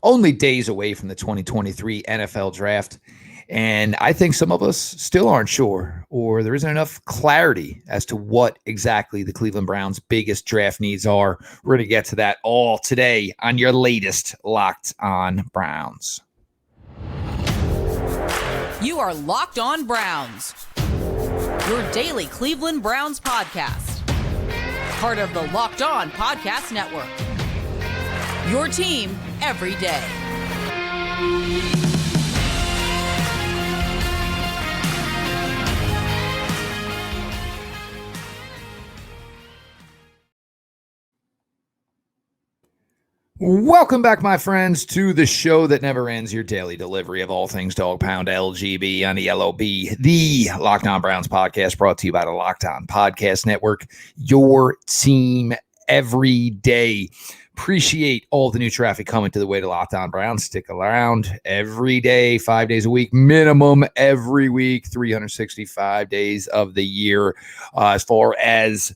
only days away from the 2023 NFL draft. And I think some of us still aren't sure, or there isn't enough clarity as to what exactly the Cleveland Browns' biggest draft needs are. We're going to get to that all today on your latest Locked On Browns. You are Locked On Browns, your daily Cleveland Browns podcast. Part of the Locked On Podcast Network. Your team every day. Welcome back, my friends, to the show that never ends, your daily delivery of all things Dawgpound LGB on the LOB, the Locked On Browns podcast, brought to you by the Locked On Podcast Network, your team every day. Appreciate all the new traffic coming to the way to Locked On Browns. Stick around every day, 5 days a week, minimum every week, 365 days of the year. As far as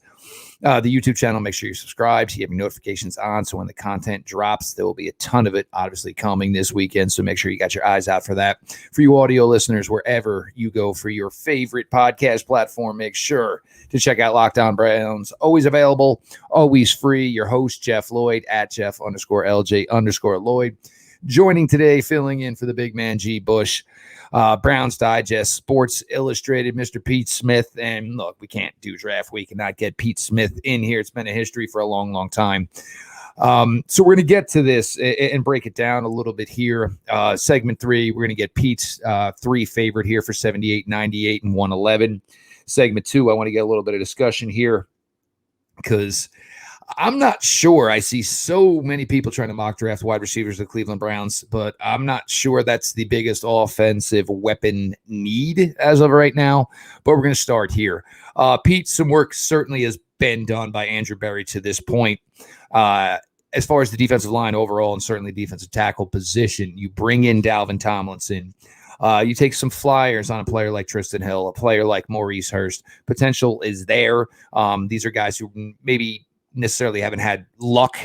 the YouTube channel, make sure you're subscribed. You have your notifications on, so when the content drops, there will be a ton of it obviously coming this weekend, so make sure you got your eyes out for that. For you audio listeners, wherever you go for your favorite podcast platform, make sure to check out Locked On Browns. Always available, always free. Your host, Jeff Lloyd, at Jeff_LJ_Lloyd. Joining today, filling in for the big man, G. Bush. Browns Digest, Sports Illustrated, Mr. Pete Smith. And look, we can't do draft week and not get Pete Smith in here. It's been a history for a long, long time. So we're going to get to this and break it down a little bit here. Segment 3, we're going to get Pete's 3 favorite here for 78, 98, and 111. Segment 2, I want to get a little bit of discussion here because I'm not sure. I see so many people trying to mock draft wide receivers of the Cleveland Browns, but I'm not sure that's the biggest offensive weapon need as of right now. But we're going to start here. Pete, some work certainly has been done by Andrew Berry to this point. As far as the defensive line overall and certainly defensive tackle position, you bring in Dalvin Tomlinson. You take some flyers on a player like Tristan Hill, a player like Maurice Hurst. Potential is there. These are guys who maybe necessarily haven't had luck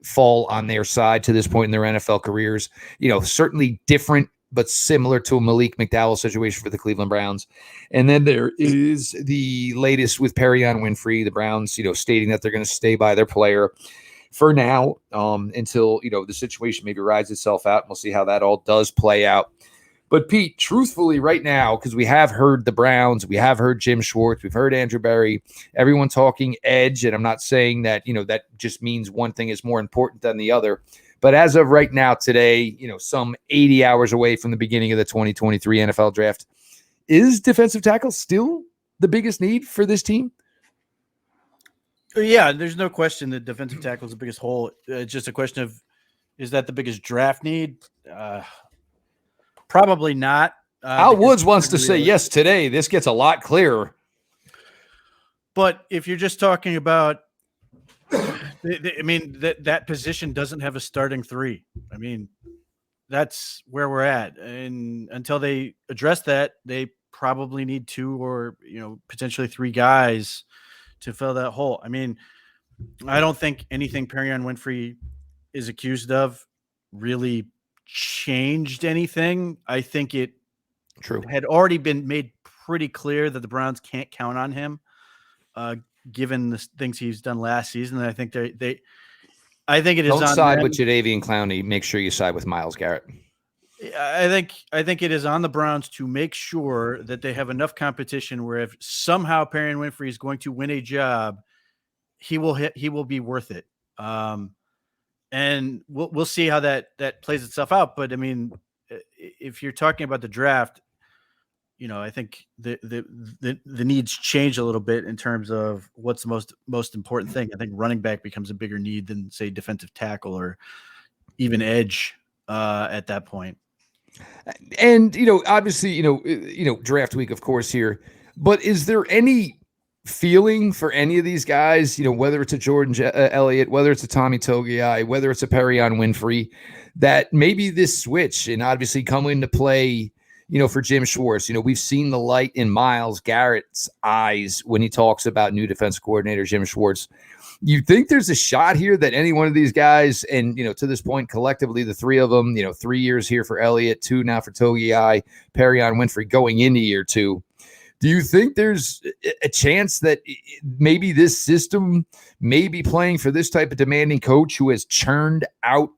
fall on their side to this point in their NFL careers. You know, certainly different, but similar to a Malik McDowell situation for the Cleveland Browns. And then there is the latest with Perion Winfrey, the Browns, stating that they're going to stay by their player for now until, the situation maybe rides itself out. And we'll see how that all does play out. But Pete, truthfully right now, because we have heard the Browns, we have heard Jim Schwartz, we've heard Andrew Berry, everyone talking edge, and I'm not saying that, that just means one thing is more important than the other. But as of right now today, some 80 hours away from the beginning of the 2023 NFL draft, is defensive tackle still the biggest need for this team? Yeah, there's no question that defensive tackle is the biggest hole. It's just a question of, is that the biggest draft need? Probably not. Al Woods wants to say yes today. This gets a lot clearer. But if you're just talking about, that position doesn't have a starting 3. I mean, that's where we're at. And until they address that, they probably need 2 or, potentially 3 guys to fill that hole. I mean, I don't think anything Perion Winfrey is accused of really changed anything. I think it had already been made pretty clear that the Browns can't count on him, given the things he's done last season. And I think I think it is don't on side them. with Jadeveon Clowney. Make sure you side with Myles Garrett. I think it is on the Browns to make sure that they have enough competition where if somehow Perion Winfrey is going to win a job, he will be worth it. And we'll see how that plays itself out. But I mean, if you're talking about the draft, I think the needs change a little bit in terms of what's the most important thing. I think running back becomes a bigger need than, say, defensive tackle or even edge at that point. And obviously, draft week, of course, here. But is there any feeling for any of these guys, whether it's a Jordan Elliott, whether it's a Tommy Togiai, whether it's a Perion Winfrey, that maybe this switch and obviously come into play, for Jim Schwartz? We've seen the light in Myles Garrett's eyes when he talks about new defense coordinator Jim Schwartz. You think there's a shot here that any one of these guys, and, to this point, collectively, the three of them, 3 years here for Elliott, 2 now for Togiai, Perrion, Winfrey going into year 2. Do you think there's a chance that maybe this system may be playing for this type of demanding coach who has churned out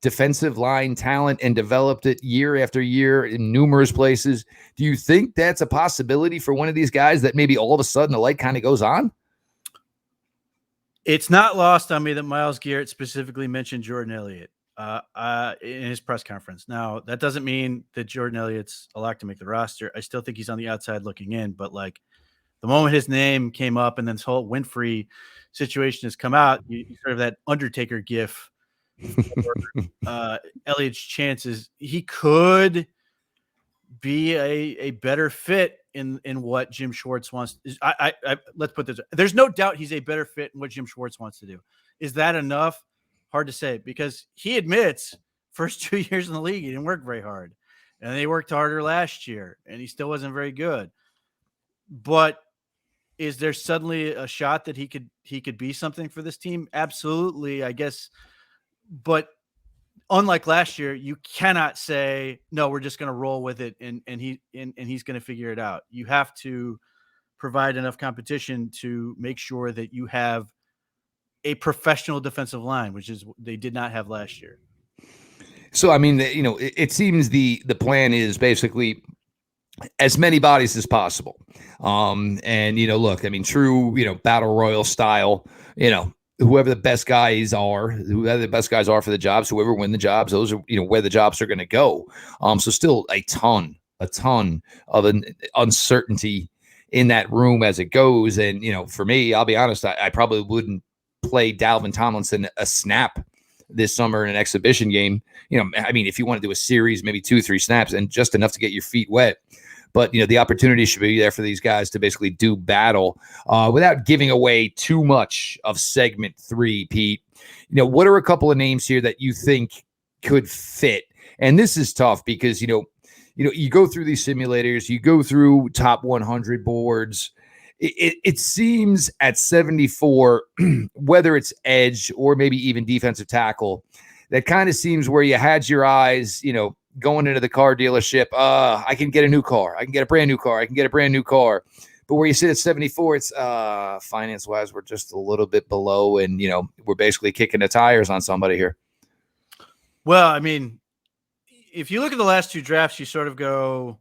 defensive line talent and developed it year after year in numerous places? Do you think that's a possibility for one of these guys that maybe all of a sudden the light kind of goes on? It's not lost on me that Myles Garrett specifically mentioned Jordan Elliott in his press conference. Now, that doesn't mean that Jordan Elliott's a lock to make the roster. I still think he's on the outside looking in, but like the moment his name came up and then this whole Winfrey situation has come out, you sort of that Undertaker gif for Elliott's chances. He could be a better fit in what Jim Schwartz wants. I let's put this. There's no doubt he's a better fit in what Jim Schwartz wants to do. Is that enough? Hard to say, because he admits first 2 years in the league, he didn't work very hard, and they worked harder last year and he still wasn't very good. But is there suddenly a shot that he could be something for this team? Absolutely, I guess. But unlike last year, you cannot say, no, we're just going to roll with it and he's going to figure it out. You have to provide enough competition to make sure that you have a professional defensive line, which is they did not have last year. So, I mean, it seems the plan is basically as many bodies as possible. And, look, I mean, true, battle royal style, whoever the best guys are for the jobs, whoever win the jobs, those are, where the jobs are going to go. So still a ton of an uncertainty in that room as it goes. And, for me, I'll be honest, I probably wouldn't play Dalvin Tomlinson a snap this summer in an exhibition game. I mean, if you want to do a series, maybe 2-3 snaps and just enough to get your feet wet. But, the opportunity should be there for these guys to basically do battle without giving away too much of segment 3, Pete. What are a couple of names here that you think could fit? And this is tough because, you go through these simulators, you go through top 100 boards. It seems at 74, whether it's edge or maybe even defensive tackle, that kind of seems where you had your eyes, going into the car dealership. I can get a new car. I can get a brand new car. I can get a brand new car. But where you sit at 74, it's finance-wise, we're just a little bit below, and, we're basically kicking the tires on somebody here. Well, I mean, if you look at the last 2 drafts, you sort of go,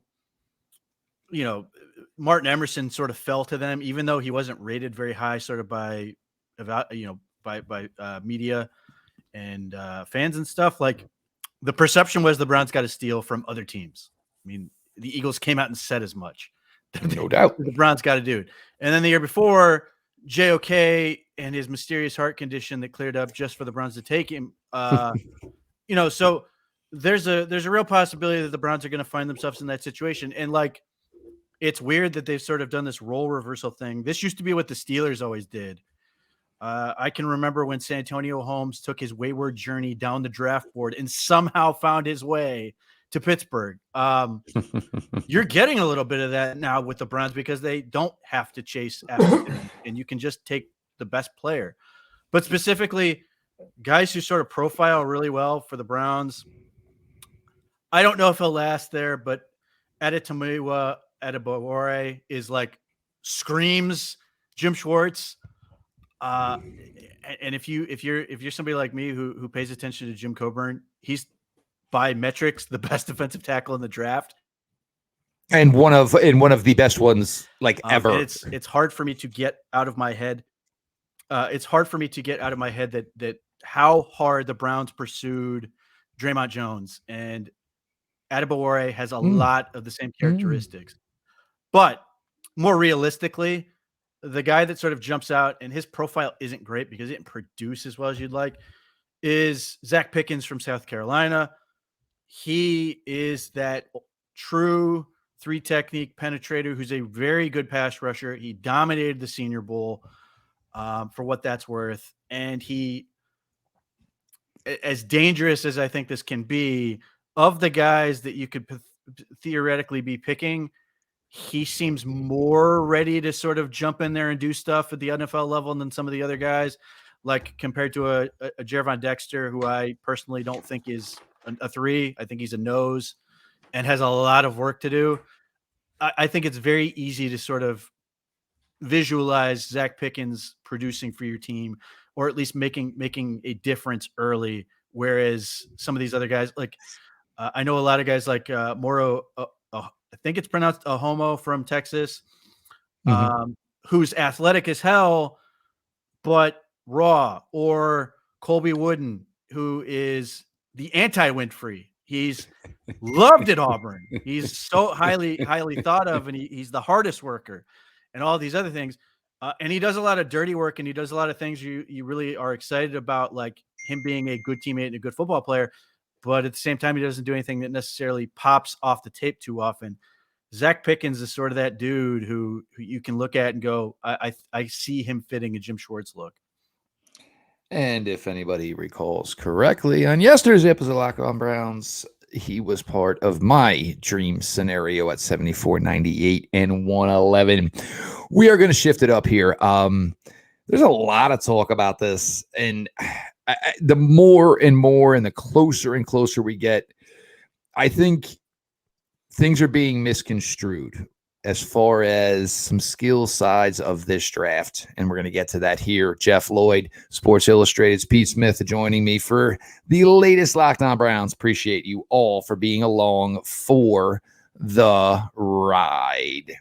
Martin Emerson sort of fell to them, even though he wasn't rated very high, sort of by media and fans and stuff. Like, the perception was the Browns got to steal from other teams. I mean, the Eagles came out and said as much. No doubt. The Browns got to do it. And then the year before, JOK and his mysterious heart condition that cleared up just for the Browns to take him. So there's a real possibility that the Browns are going to find themselves in that situation. And like, it's weird that they've sort of done this role reversal thing. This used to be what the Steelers always did. I can remember when Santonio Holmes took his wayward journey down the draft board and somehow found his way to Pittsburgh. You're getting a little bit of that now with the Browns because they don't have to chase after them, and you can just take the best player. But specifically, guys who sort of profile really well for the Browns, I don't know if he'll last there, but Adetomiwa Adebawore is like screams Jim Schwartz. And if you're somebody like me who pays attention to Jim Coburn, he's by metrics the best defensive tackle in the draft, and one of the best ones like ever. It's hard for me to get out of my head. That how hard the Browns pursued Draymond Jones, and Adebawore has a lot of the same characteristics. But more realistically, the guy that sort of jumps out, and his profile isn't great because it didn't produce as well as you'd like, is Zacch Pickens from South Carolina. He is that true 3-technique penetrator who's a very good pass rusher. He dominated the Senior Bowl for what that's worth. And he, as dangerous as I think this can be, of the guys that you could theoretically be picking, he seems more ready to sort of jump in there and do stuff at the NFL level than some of the other guys. like compared to a Jervon Dexter, who I personally don't think is a 3. I think he's a nose and has a lot of work to do. I think it's very easy to sort of visualize Zacch Pickens producing for your team, or at least making a difference early. Whereas some of these other guys, like I know a lot of guys like Moro, I think it's pronounced Ahomo from Texas, who's athletic as hell, but raw, or Colby Wooden, who is the anti-Winfrey. He's loved at Auburn. He's so highly thought of, and he's the hardest worker and all these other things. And he does a lot of dirty work, and he does a lot of things you really are excited about, like him being a good teammate and a good football player. But at the same time, he doesn't do anything that necessarily pops off the tape too often. Zacch Pickens is sort of that dude who you can look at and go, I see him fitting a Jim Schwartz look. And if anybody recalls correctly, on yesterday's episode of Locked On Browns, he was part of my dream scenario at 74, 98, and 111. We are going to shift it up here. There's a lot of talk about this, and the more and more and the closer and closer we get, I think things are being misconstrued as far as some skill sides of this draft. And we're going to get to that here. Jeff Lloyd, Sports Illustrated's Pete Smith, joining me for the latest Locked On Browns. Appreciate you all for being along for the ride.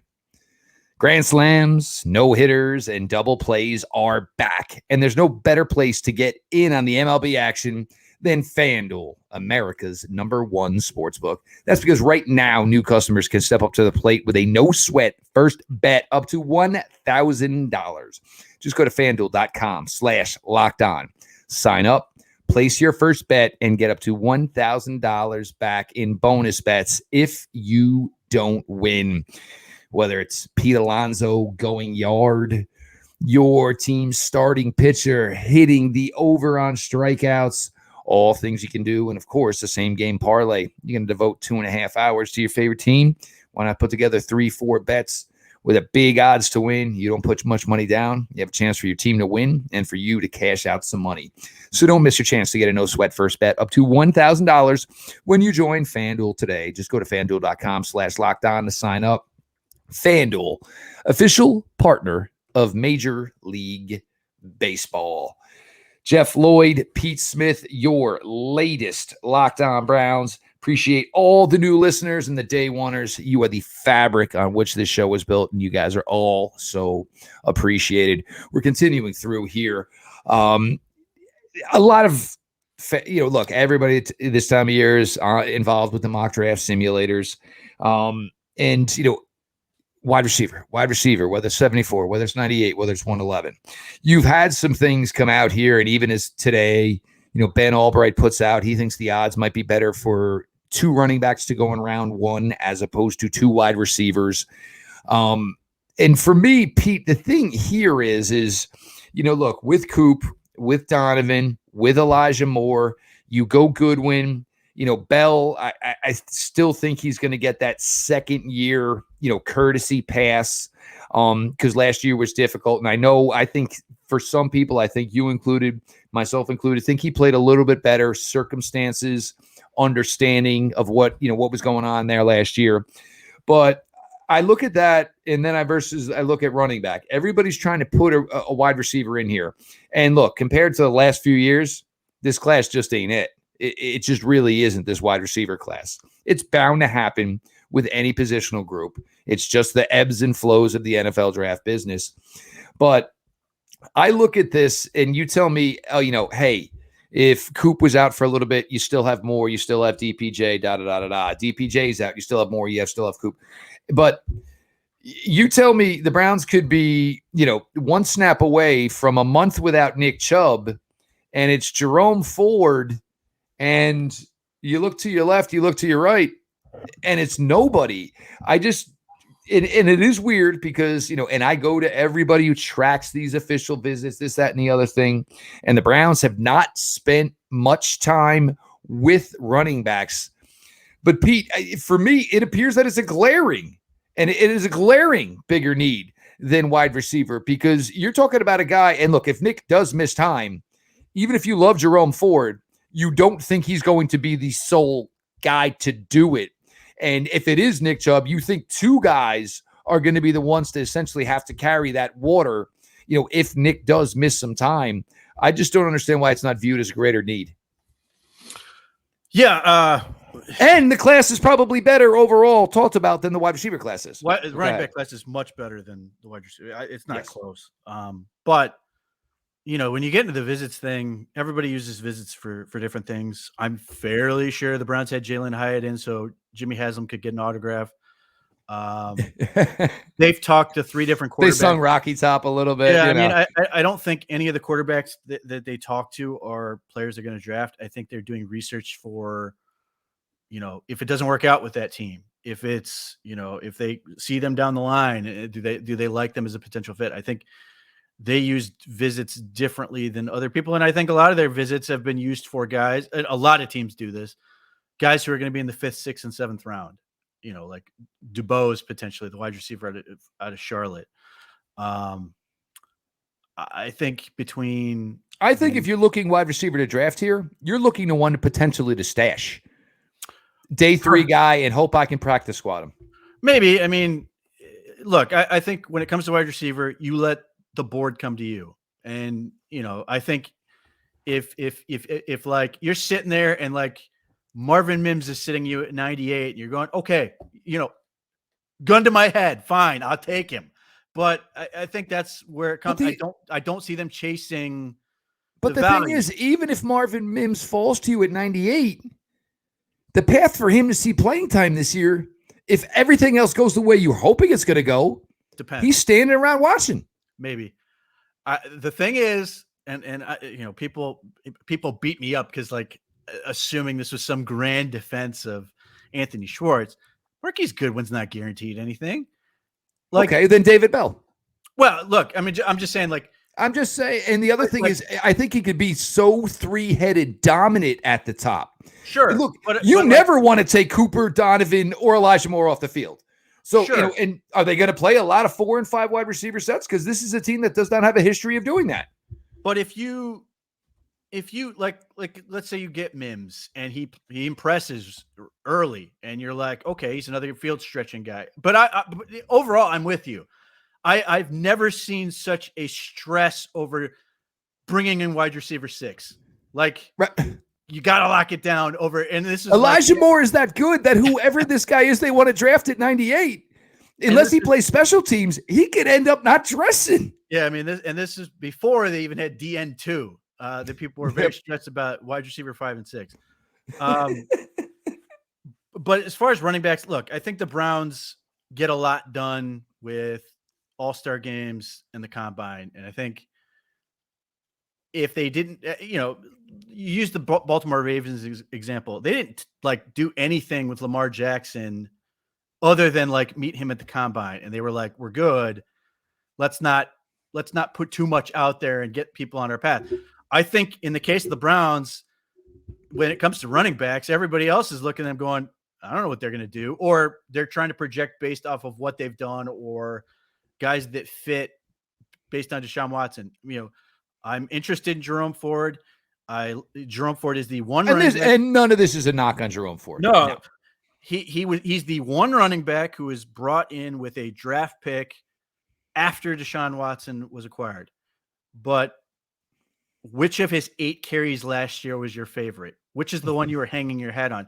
Grand slams, no-hitters, and double plays are back. And there's no better place to get in on the MLB action than FanDuel, America's #1 sportsbook. That's because right now, new customers can step up to the plate with a no-sweat first bet up to $1,000. Just go to FanDuel.com/lockedon. Sign up, place your first bet, and get up to $1,000 back in bonus bets if you don't win. Whether it's Pete Alonso going yard, your team's starting pitcher hitting the over on strikeouts, all things you can do. And of course, the same game parlay. You're going to devote 2.5 hours to your favorite team. Why not put together 3-4 bets with a big odds to win? You don't put much money down. You have a chance for your team to win and for you to cash out some money. So don't miss your chance to get a no sweat first bet up to $1,000 when you join FanDuel today. Just go to FanDuel.com/lockedon to sign up. FanDuel, official partner of Major League Baseball. Jeff Lloyd, Pete Smith, your latest Locked On Browns. Appreciate all the new listeners and the day oneers. You are the fabric on which this show was built, and you guys are all so appreciated. We're continuing through here. A lot of, look, everybody this time of year is involved with the mock draft simulators. Wide receiver, whether it's 74, whether it's 98, whether it's 111. You've had some things come out here, and even as today, Ben Albright puts out, he thinks the odds might be better for 2 running backs to go in round 1 as opposed to 2 wide receivers. And for me, Pete, the thing here is, look, with Coop, with Donovan, with Elijah Moore, you go Goodwin. Bell, I still think he's going to get that second year, courtesy pass because last year was difficult. And I think for some people, I think you included, myself included, think he played a little bit better, circumstances, understanding of what was going on there last year. But I look at that, and then I look at running back. Everybody's trying to put a wide receiver in here. And look, compared to the last few years, this class just ain't it. It just really isn't this wide receiver class. It's bound to happen with any positional group. It's just the ebbs and flows of the NFL draft business. But I look at this and you tell me, hey, if Coop was out for a little bit, you still have more. You still have DPJ, DPJ's out. You still have more. You still have Coop. But you tell me the Browns could be, one snap away from a month without Nick Chubb, and it's Jerome Ford. And you look to your left, you look to your right, and it's nobody. And it is weird because, and I go to everybody who tracks these official visits, this, that, and the other thing. And the Browns have not spent much time with running backs. But Pete, for me, it appears that it's a glaring bigger need than wide receiver, because you're talking about a guy. And look, if Nick does miss time, even if you love Jerome Ford, you don't think he's going to be the sole guy to do it. And if it is Nick Chubb, you think two guys are going to be the ones to essentially have to carry that water, if Nick does miss some time. I just don't understand why it's not viewed as a greater need. Yeah. And the class is probably better overall talked about than the wide receiver classes. Running back class is much better than the wide receiver. It's not close. But when you get into the visits thing, everybody uses visits for different things. I'm fairly sure the Browns had Jalen Hyatt in so Jimmy Haslam could get an autograph. They've talked to 3 different quarterbacks. They sung Rocky Top a little bit. Yeah, I mean, I don't think any of the quarterbacks that they talk to are players they're going to draft. I think they're doing research for, if it doesn't work out with that team, if it's, if they see them down the line, do they like them as a potential fit? I think they used visits differently than other people. And I think a lot of their visits have been used for guys, and a lot of teams do this, guys who are going to be in the 5th, 6th, and 7th round, like Dubose, potentially the wide receiver out of Charlotte. I think if you're looking wide receiver to draft here, you're looking to one potentially to stash. Day 3 guy and hope I can practice squad him. Maybe. I mean, look, I think when it comes to wide receiver, you let the board come to you. And, I think if like you're sitting there and like Marvin Mims is sitting you at 98 and you're going, okay, gun to my head. Fine. I'll take him. But I think that's where it comes. I don't see them chasing. But the thing is, even if Marvin Mims falls to you at 98, the path for him to see playing time this year, if everything else goes the way you're hoping it's going to go, depends. He's standing around watching. Maybe. The thing is, and people beat me up because like assuming this was some grand defense of Anthony Schwartz. Marquise Goodwin's not guaranteed anything. Okay, then David Bell. Well, look, I mean, I'm just saying, and the other thing is, I think he could be so 3-headed dominant at the top. Sure. Look, you never want to take Cooper, Donovan, or Elijah Moore off the field. So, sure. And are they going to play a lot of 4 and 5 wide receiver sets? Because this is a team that does not have a history of doing that. But if you like, let's say you get Mims and he impresses early, and you're like, okay, he's another field stretching guy. But but overall, I'm with you. I've never seen such a stress over bringing in wide receiver 6. Like, right. You got to lock it down over. And this is Elijah Moore is that good that whoever this guy is, they want to draft at 98. Unless he plays special teams, he could end up not dressing. Yeah, I mean, this is before they even had DN2. That people were very stressed about wide receiver 5 and 6. But as far as running backs, look, I think the Browns get a lot done with all-star games and the combine. And I think if they didn't, you use the Baltimore Ravens example. They didn't do anything with Lamar Jackson other than meet him at the combine. And they were like, we're good. Let's not put too much out there and get people on our path. I think in the case of the Browns, when it comes to running backs, everybody else is looking at them going, I don't know what they're going to do. Or they're trying to project based off of what they've done or guys that fit based on Deshaun Watson. I'm interested in Jerome Ford. Jerome Ford is the one running back. And none of this is a knock on Jerome Ford. No. He's the one running back who was brought in with a draft pick after Deshaun Watson was acquired. But which of his 8 carries last year was your favorite? Which is the one you were hanging your hat on?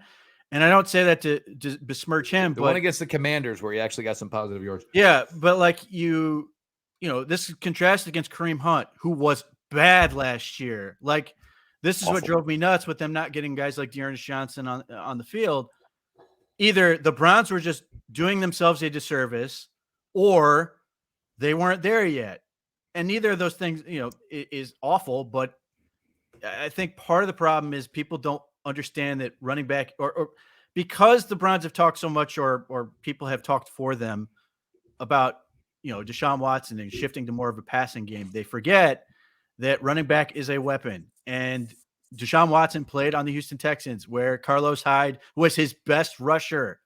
And I don't say that to besmirch him, but one against the Commanders where he actually got some positive yards. Yeah, but this is contrasted against Kareem Hunt, who was bad last year. This is what drove me nuts with them not getting guys like Dearness Johnson on the field. Either the Browns were just doing themselves a disservice, or they weren't there yet. And neither of those things, is awful. But I think part of the problem is people don't understand that running back, or because the Browns have talked so much, or people have talked for them about, Deshaun Watson and shifting to more of a passing game. They forget that running back is a weapon. And Deshaun Watson played on the Houston Texans, where Carlos Hyde was his best rusher.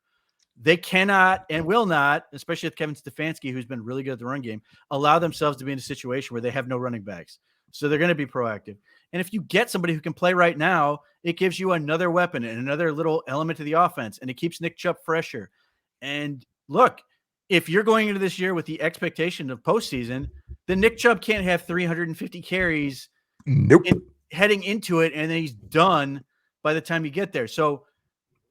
they cannot and will not, especially with Kevin Stefanski, who's been really good at the run game, allow themselves to be in a situation where they have no running backs. So they're going to be proactive. And if you get somebody who can play right now, it gives you another weapon and another little element to the offense, and it keeps Nick Chubb fresher. And look, if you're going into this year with the expectation of postseason, then Nick Chubb can't have 350 carries heading into it, and then he's done by the time you get there. So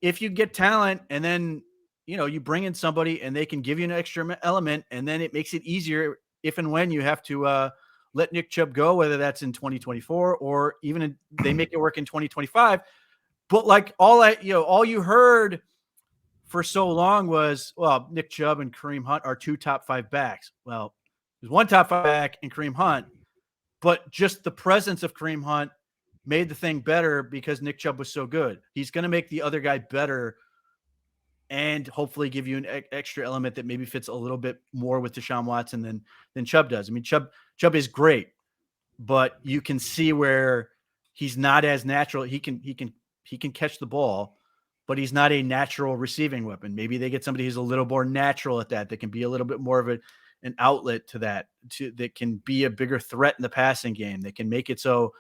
if you get talent and then, you bring in somebody and they can give you an extra element, and then it makes it easier if and when you have to let Nick Chubb go, whether that's in 2024 or even they make it work in 2025. But like all you heard for so long was, well, Nick Chubb and Kareem Hunt are 2 top 5 backs. Well, there's 1 top 5 back in Kareem Hunt, but just the presence of Kareem Hunt made the thing better because Nick Chubb was so good. He's going to make the other guy better and hopefully give you an extra element that maybe fits a little bit more with Deshaun Watson than Chubb does. I mean, Chubb is great, but you can see where he's not as natural. He can catch the ball, but he's not a natural receiving weapon. Maybe they get somebody who's a little more natural at that can be a little bit more of an outlet to that can be a bigger threat in the passing game. That can make it so,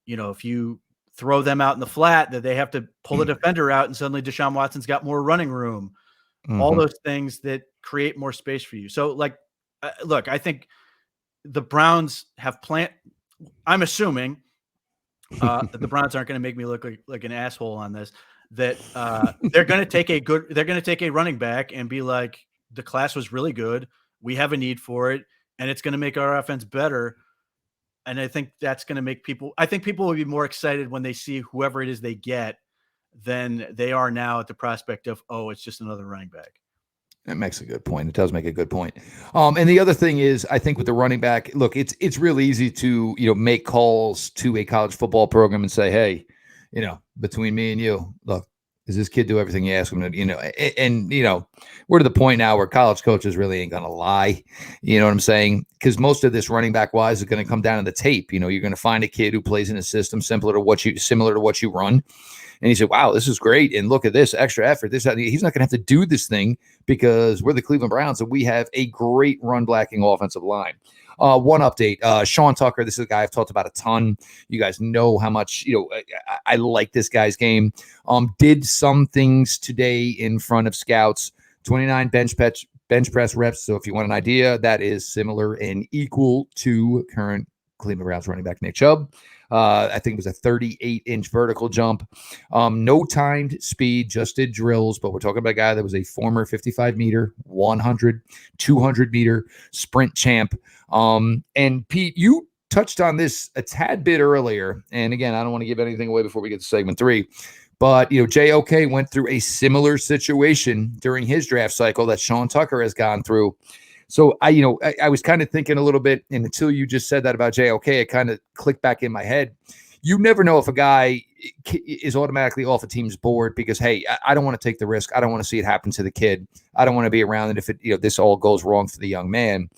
if you throw them out in the flat, that they have to pull the defender out and suddenly Deshaun Watson's got more running room. All those things that create more space for you. So look, I think the Browns have I'm assuming that the Browns aren't going to make me look like an asshole on this, that they're going to take a running back and be like, the class was really good. We have a need for it, and it's going to make our offense better. And I think that's going to make people will be more excited when they see whoever it is they get than they are now at the prospect of, oh, it's just another running back. That makes a good point. It does make a good point. And the other thing is, I think with the running back, look, it's real easy to, make calls to a college football program and say, hey, between me and you, look, does this kid do everything you ask him to, we're to the point now where college coaches really ain't going to lie. You know what I'm saying? Because most of this running back wise is going to come down to the tape. You're going to find a kid who plays in a system similar to what you run. And he said, wow, this is great. And look at this extra effort. He's not going to have to do this thing because we're the Cleveland Browns and we have a great run blocking offensive line. One update, Sean Tucker, this is a guy I've talked about a ton. You guys know how much, I like this guy's game. Did some things today in front of scouts, 29 bench press reps. So if you want an idea, that is similar and equal to current Cleveland Browns running back Nick Chubb. I think it was a 38-inch vertical jump. No timed speed, just did drills, but we're talking about a guy that was a former 55-meter, 100, 200-meter sprint champ. And Pete, you touched on this a tad bit earlier. And again, I don't want to give anything away before we get to segment 3. But, JOK went through a similar situation during his draft cycle that Sean Tucker has gone through. So I was kind of thinking a little bit, and until you just said that about JOK, it kind of clicked back in my head. You never know if a guy is automatically off a team's board because, hey, I don't want to take the risk. I don't want to see it happen to the kid. I don't want to be around it if this all goes wrong for the young man.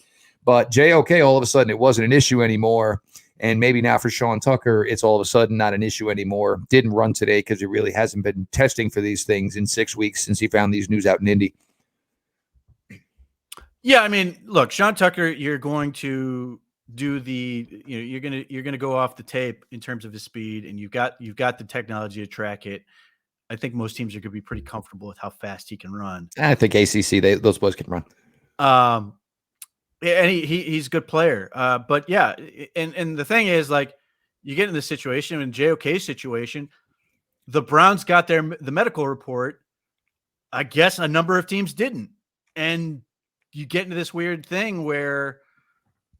But JOK, all of a sudden, it wasn't an issue anymore. And maybe now for Sean Tucker, it's all of a sudden not an issue anymore. Didn't run today because he really hasn't been testing for these things in 6 weeks since he found these news out in Indy. Yeah, I mean, look, Sean Tucker, you're going to do you're going to go off the tape in terms of his speed, and you've got the technology to track it. I think most teams are going to be pretty comfortable with how fast he can run. I think ACC, those boys can run. And he's a good player. But yeah, and the thing is, like, you get in this situation, in JOK's situation, the Browns got the medical report. I guess a number of teams didn't, and you get into this weird thing where,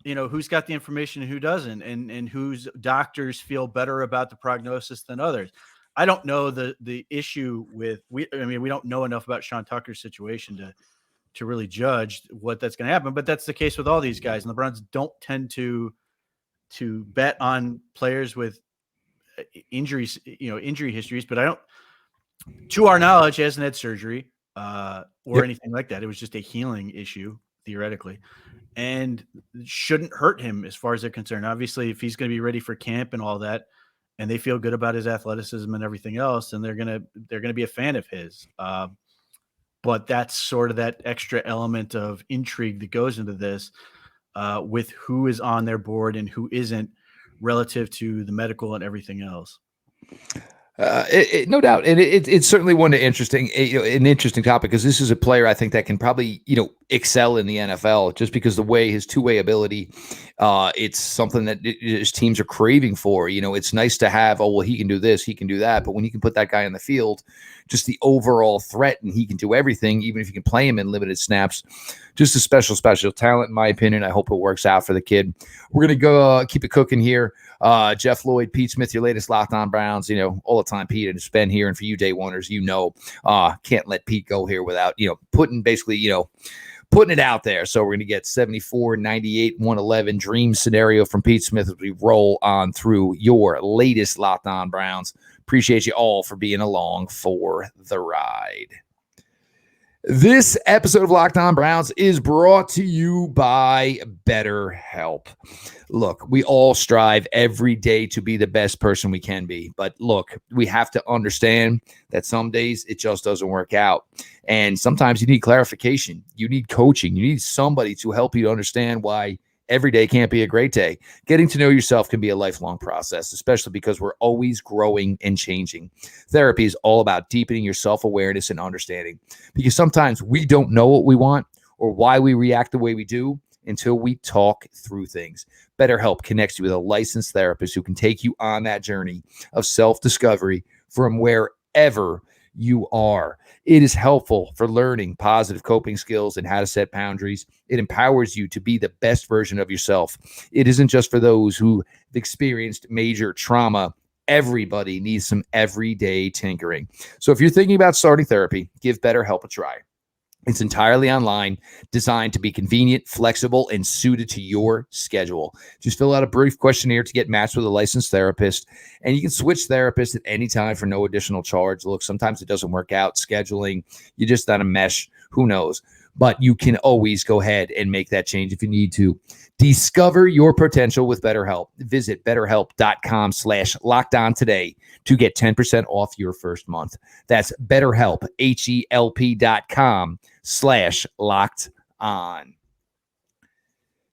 who's got the information and who doesn't, and whose doctors feel better about the prognosis than others. I don't know the issue with we don't know enough about Sean Tucker's situation to really judge what that's going to happen, but that's the case with all these guys. And the Browns don't tend to bet on players with injuries, injury histories, but to our knowledge, he hasn't had surgery. Or anything like that. It was just a healing issue, theoretically, and shouldn't hurt him as far as they're concerned. Obviously, if he's going to be ready for camp and all that, and they feel good about his athleticism and everything else, then they're going to be a fan of his. but that's sort of that extra element of intrigue that goes into this with who is on their board and who isn't relative to the medical and everything else. No doubt, and it's certainly an interesting topic, because this is a player I think that can probably excel in the NFL, just because the way his two-way ability, it's something that his teams are craving for. It's nice to have, he can do this, he can do that, but when you can put that guy in the field, just the overall threat, and he can do everything, even if you can play him in limited snaps, just a special talent, in my opinion. I hope it works out for the kid. We're gonna go keep it cooking here. Jeff Lloyd, Pete Smith, your latest Locked On Browns. All the time, Pete, and it's been here. And for you day oneers, can't let Pete go here without putting it out there. So we're going to get 74, 98, 111 dream scenario from Pete Smith as we roll on through your latest Locked On Browns. Appreciate you all for being along for the ride. This episode of Locked On Browns is brought to you by BetterHelp. Look, we all strive every day to be the best person we can be. But look, we have to understand that some days it just doesn't work out. And sometimes you need clarification. You need coaching. You need somebody to help you understand why every day can't be a great day. Getting to know yourself can be a lifelong process, especially because we're always growing and changing. Therapy is all about deepening your self-awareness and understanding, because sometimes we don't know what we want or why we react the way we do until we talk through things. BetterHelp connects you with a licensed therapist who can take you on that journey of self-discovery from wherever you are. It is helpful for learning positive coping skills and how to set boundaries. It empowers you to be the best version of yourself. It isn't just for those who have experienced major trauma. Everybody needs some everyday tinkering. So if you're thinking about starting therapy, give BetterHelp a try. It's entirely online, designed to be convenient, flexible, and suited to your schedule. Just fill out a brief questionnaire to get matched with a licensed therapist, and you can switch therapists at any time for no additional charge. Look, sometimes it doesn't work out scheduling. You're just on a mesh. Who knows? But you can always go ahead and make that change if you need to. Discover your potential with BetterHelp. Visit BetterHelp.com/lockedon today to get 10% off your first month. That's BetterHelp, HELP.com/lockedon.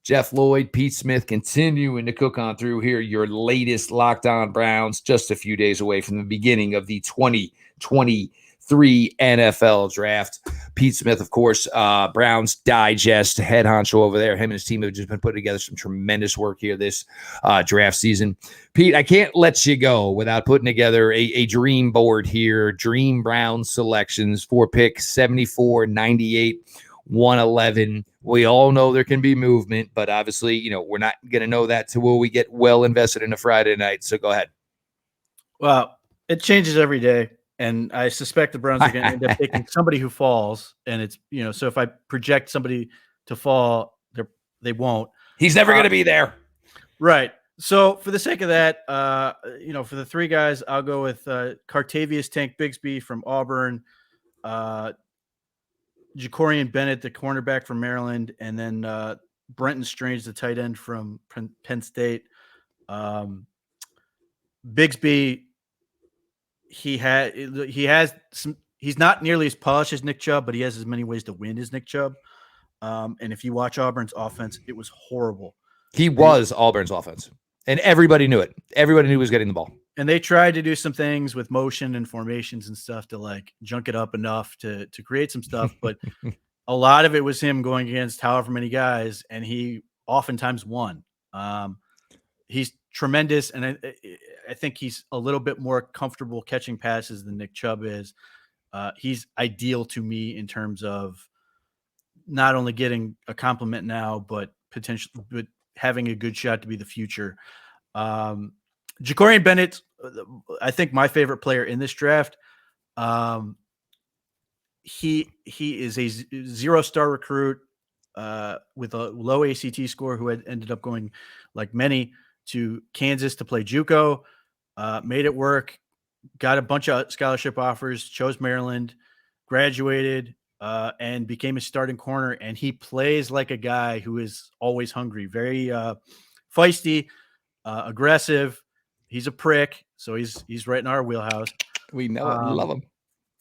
Jeff Lloyd, Pete Smith, continuing to cook on through here. Your latest Locked On Browns, just a few days away from the beginning of the 2023 NFL Draft. Pete Smith, of course, Browns Digest, head honcho over there. Him and his team have just been putting together some tremendous work here this draft season. Pete, I can't let you go without putting together a dream board here. Dream Browns selections for pick 74, 98, 111. We all know there can be movement, but obviously, we're not going to know that till we get well invested in a Friday night. So go ahead. Well, it changes every day. And I suspect the Browns are going to end up taking somebody who falls. And it's, so if I project somebody to fall, they won't. He's never going to be there. Right. So for the sake of that, for the three guys, I'll go with Cartavius Tank Bigsby from Auburn, Jacorian Bennett, the cornerback from Maryland, and then Brenton Strange, the tight end from Penn State. Bigsby, he's not nearly as polished as Nick Chubb, but he has as many ways to win as Nick Chubb. And if you watch Auburn's offense, it was horrible. He was Auburn's offense, and everybody knew it. Everybody knew he was getting the ball. And they tried to do some things with motion and formations and stuff to like junk it up enough to create some stuff. But a lot of it was him going against however many guys, and he oftentimes won. He's tremendous, and I think he's a little bit more comfortable catching passes than Nick Chubb is. He's ideal to me in terms of not only getting a compliment now, but having a good shot to be the future. Jacorian Bennett, I think my favorite player in this draft. He is a 0-star recruit with a low ACT score who had ended up going, like many, to Kansas to play JUCO, made it work, got a bunch of scholarship offers, chose Maryland, graduated, and became a starting corner. And he plays like a guy who is always hungry, very feisty, aggressive. He's a prick, so he's right in our wheelhouse. We know it. Love him.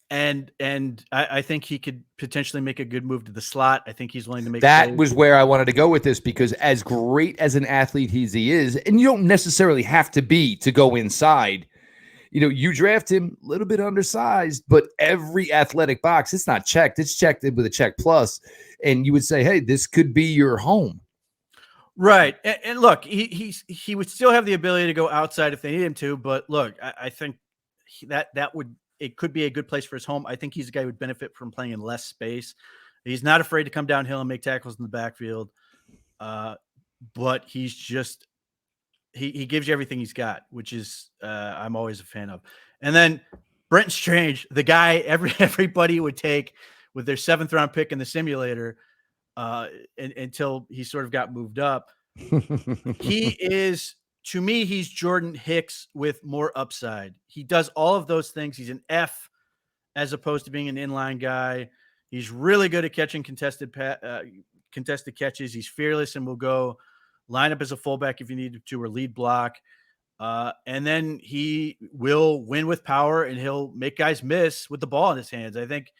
And I think he could potentially make a good move to the slot. I think he's willing to make that plays. was where I wanted to go with this, because as great as an athlete he is, and you don't necessarily have to be to go inside. You draft him a little bit undersized, but every athletic box, it's not checked. It's checked with a check plus. And you would say, hey, this could be your home. Right. And look, he would still have the ability to go outside if they need him to. But look, I think it could be a good place for his home. I think he's a guy who would benefit from playing in less space. He's not afraid to come downhill and make tackles in the backfield. But he's just, he gives you everything he's got, which is I'm always a fan of. And then Brenton Strange, the guy everybody would take with their 7th round pick in the simulator until he sort of got moved up. He is, to me, he's Jordan Hicks with more upside. He does all of those things. He's an F as opposed to being an inline guy. He's really good at catching contested catches. He's fearless and will go line up as a fullback if you need to, or lead block. And then he will win with power, and he'll make guys miss with the ball in his hands. I think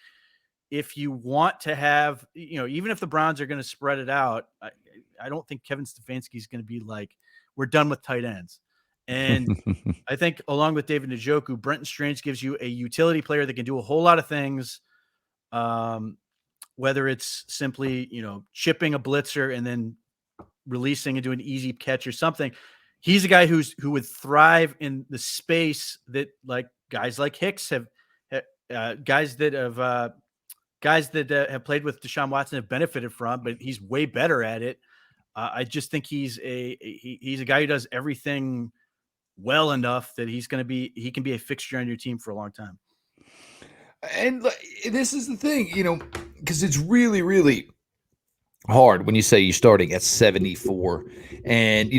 if you want to have, even if the Browns are going to spread it out, I don't think Kevin Stefanski is going to be like, we're done with tight ends. And I think along with David Njoku, Brenton Strange gives you a utility player that can do a whole lot of things. Whether it's simply, chipping a blitzer and then releasing into an easy catch or something. He's a guy who would thrive in the space that guys like Hicks have, guys that have played with Deshaun Watson have benefited from, but he's way better at it. I just think he's a guy who does everything well enough that he can be a fixture on your team for a long time. And this is the thing, because it's really, really hard when you say you're starting at 74 and,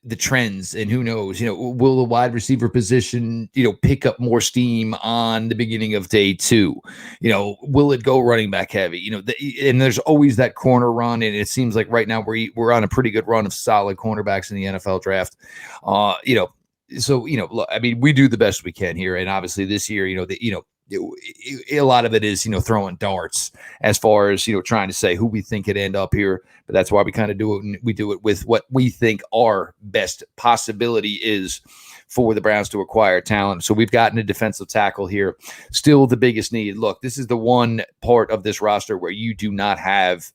the trends, and who knows, will the wide receiver position, pick up more steam on the beginning of day 2? Will it go running back heavy? And there's always that corner run. And it seems like right now we're on a pretty good run of solid cornerbacks in the NFL draft. So, look, I mean, we do the best we can here. And obviously this year, a lot of it is, throwing darts as far as, trying to say who we think could end up here. But that's why we kind of do it. And we do it with what we think our best possibility is for the Browns to acquire talent. So we've gotten a defensive tackle here. Still the biggest need. Look, this is the one part of this roster where you do not have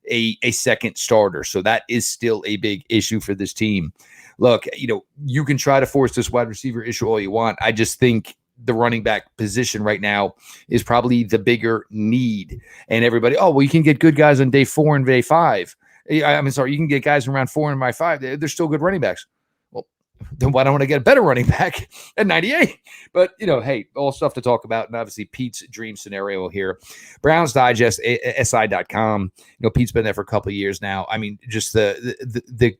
a second starter. So that is still a big issue for this team. Look, you can try to force this wide receiver issue all you want. I just think the running back position right now is probably the bigger need. And everybody, you can get good guys on day 4 and day 5. You can get guys around 4 and by 5. They're still good running backs. Well, then why don't I get a better running back at 98? But, hey, all stuff to talk about. And obviously Pete's dream scenario here. Browns Digest, SI.com. Pete's been there for a couple of years now. I mean, just the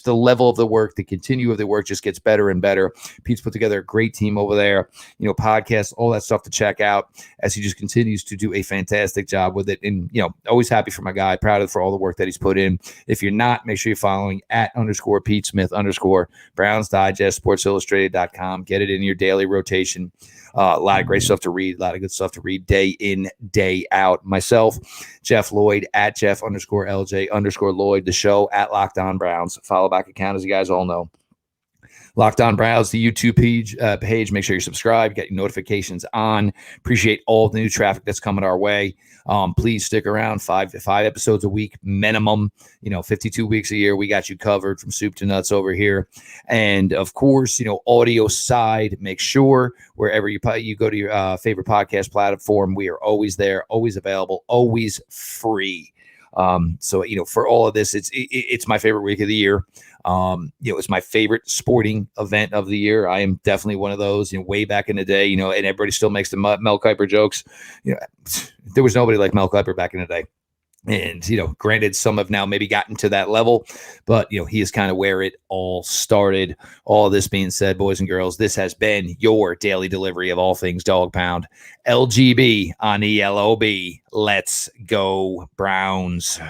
level of the work, the continue of the work just gets better and better. Pete's put together a great team over there, podcasts, all that stuff to check out as he just continues to do a fantastic job with it. And, always happy for my guy, proud of for all the work that he's put in. If you're not, make sure you're following @_Pete Smith_ Browns Digest, SportsIllustrated.com. Get it in your daily rotation. A lot of great stuff to read, a lot of good stuff to read day in, day out. Myself, Jeff Lloyd, @Jeff_LJ_Lloyd, the show @Locked On Browns. Follow back account, as you guys all know. Locked On Browns, the YouTube page. Make sure you subscribe, get your notifications on. Appreciate all the new traffic that's coming our way. Please stick around. 5 episodes a week minimum. 52 weeks a year. We got you covered from soup to nuts over here. And of course, audio side. Make sure wherever you go to your favorite podcast platform, we are always there, always available, always free. So for all of this, it's my favorite week of the year. It's my favorite sporting event of the year. I am definitely one of those, way back in the day, and everybody still makes the Mel Kiper jokes. There was nobody like Mel Kiper back in the day. And, granted, some have now maybe gotten to that level, but, he is kind of where it all started. All this being said, boys and girls, this has been your daily delivery of all things Dawgpound. LGB on ELOB. Let's go Browns.